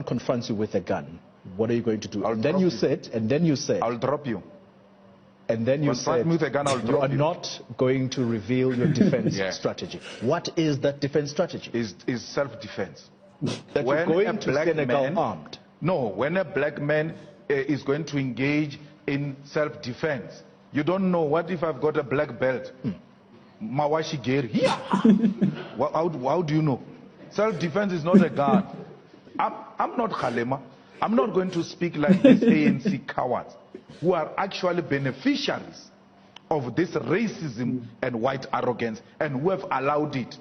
confronts you with a gun, what are you going to do? And then you said, I'll drop you. And then you said, with a gun, I'll you drop are not going to reveal your defense strategy. What is that defense strategy? Is self-defense. That when you're going to Senegal armed? No, when a black man is going to engage in self-defense, you don't know, what if I've got a black belt? Mawashi Geri. How do you know? Self-defense is not a gun. I'm not Malema. I'm not going to speak like these ANC cowards who are actually beneficiaries of this racism and white arrogance and who have allowed it.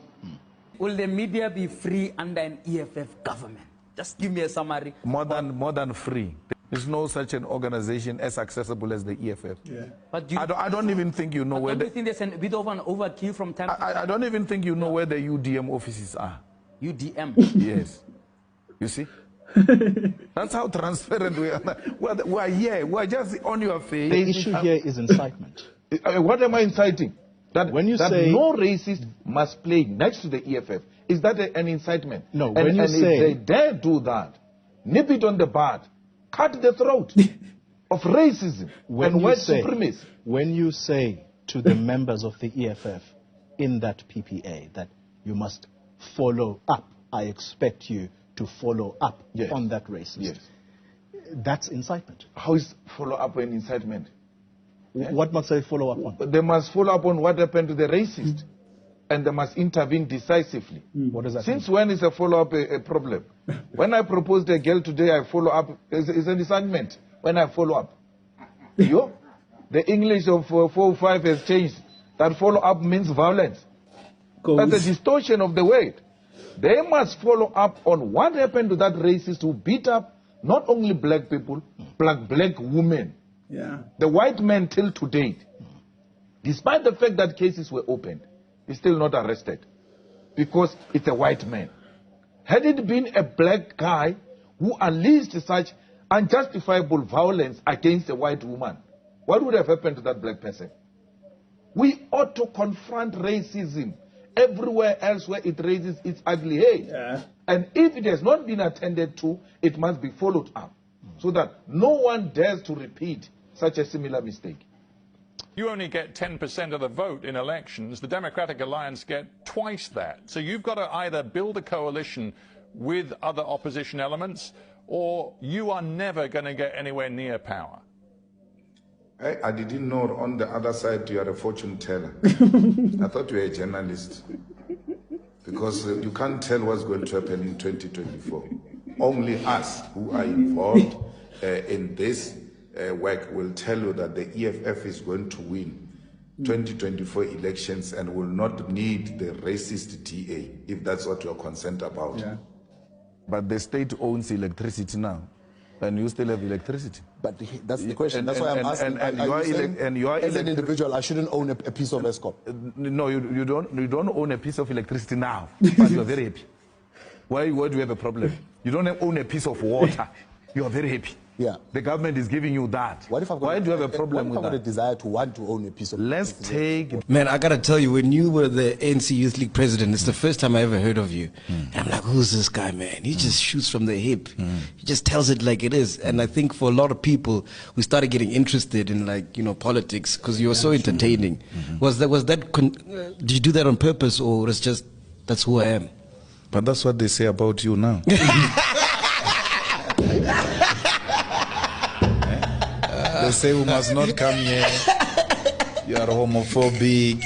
Will the media be free under an EFF government? Just give me a summary. More than free. There's no such an organization as accessible as the EFF. Yeah. But I don't even think you know where. Don't you think there's a bit of an overkill from time to time? I don't even think you know where the UDM offices are. UDM? Yes. You see? That's how transparent we are. We are here. We are just on your face. The issue here is incitement. What am I inciting? That when you that say no racist must play next to the EFF. Is that an incitement? No. When you say, if they dare do that, nip it on the bud, cut the throat of racism and white supremacy. When you say to the members of the EFF in that PPA that you must follow up, I expect you to follow up on that racism. That's incitement. How is follow up an incitement? What must they follow up on? They must follow up on what happened to the racist, and they must intervene decisively. What does that Since mean? when is a follow-up a problem? When I proposed a girl today, I follow up. It's an incitement when I follow up. The English of 405 has changed. That follow-up means violence. That's a distortion of the word. They must follow up on what happened to that racist who beat up not only black people, black women. The white man till today, despite the fact that cases were opened, is still not arrested because it's a white man. Had it been a black guy who unleashed such unjustifiable violence against a white woman, what would have happened to that black person? We ought to confront racism everywhere else where it raises its ugly head. And if it has not been attended to, it must be followed up so that no one dares to repeat such a similar mistake. You only get 10% of the vote in elections. The Democratic Alliance get twice that. So you've got to either build a coalition with other opposition elements, or you are never going to get anywhere near power. I didn't know on the other side you are a fortune teller. I thought you were a journalist. Because you can't tell what's going to happen in 2024. Only us who are involved in this work will tell you that the EFF is going to win 2024 elections and will not need the racist DA, if that's what you're concerned about. But the state owns electricity now, and you still have electricity. But that's the question. That's why I'm asking. And you are as an individual, I shouldn't own a piece of ESCOM. No, you don't own a piece of electricity now, but you are very happy. Why do you have a problem? You don't own a piece of water. You are very happy. The government is giving you that. Why do you have a problem with that? What if I've got a desire to want to own a piece of Let's take... Man, I gotta tell you, when you were the ANC Youth League president, it's the first time I ever heard of you. And I'm like, who's this guy, man? He just shoots from the hip. He just tells it like it is. And I think for a lot of people, we started getting interested in, like, you know, politics because you were so entertaining. Did you do that on purpose, or was just, that's who I am? But that's what they say about you now. They say we must not come here. You are homophobic.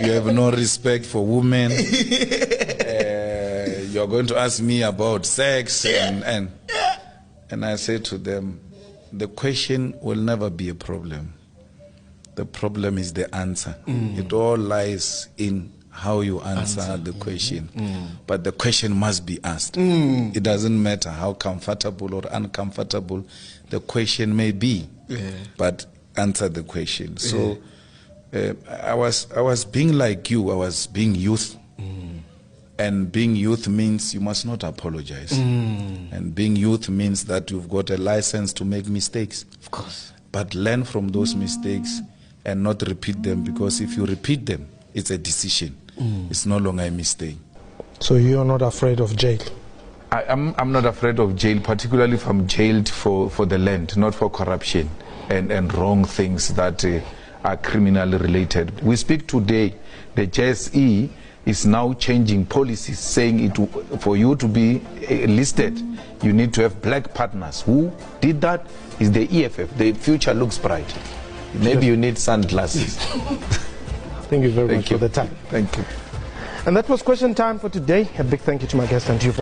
You have no respect for women. You are going to ask me about sex. And I say to them, the question will never be a problem. The problem is the answer. It all lies in how you answer the question. But the question must be asked. It doesn't matter how comfortable or uncomfortable the question may be, but answer the question. So I was being like you. I was being youth. And being youth means you must not apologize. And being youth means that you've got a license to make mistakes. Of course. But learn from those mistakes and not repeat them, because if you repeat them, it's a decision. It's no longer a mistake. So you're not afraid of jail? I'm not afraid of jail, particularly if I'm jailed for the land, not for corruption and wrong things that are criminally related. We speak today, the JSE is now changing policies, saying for you to be listed, you need to have black partners. Who did that? Is the EFF. The future looks bright. Maybe you need sunglasses. Thank you very much for the time. Thank you. And that was question time for today. A big thank you to my guest and to you.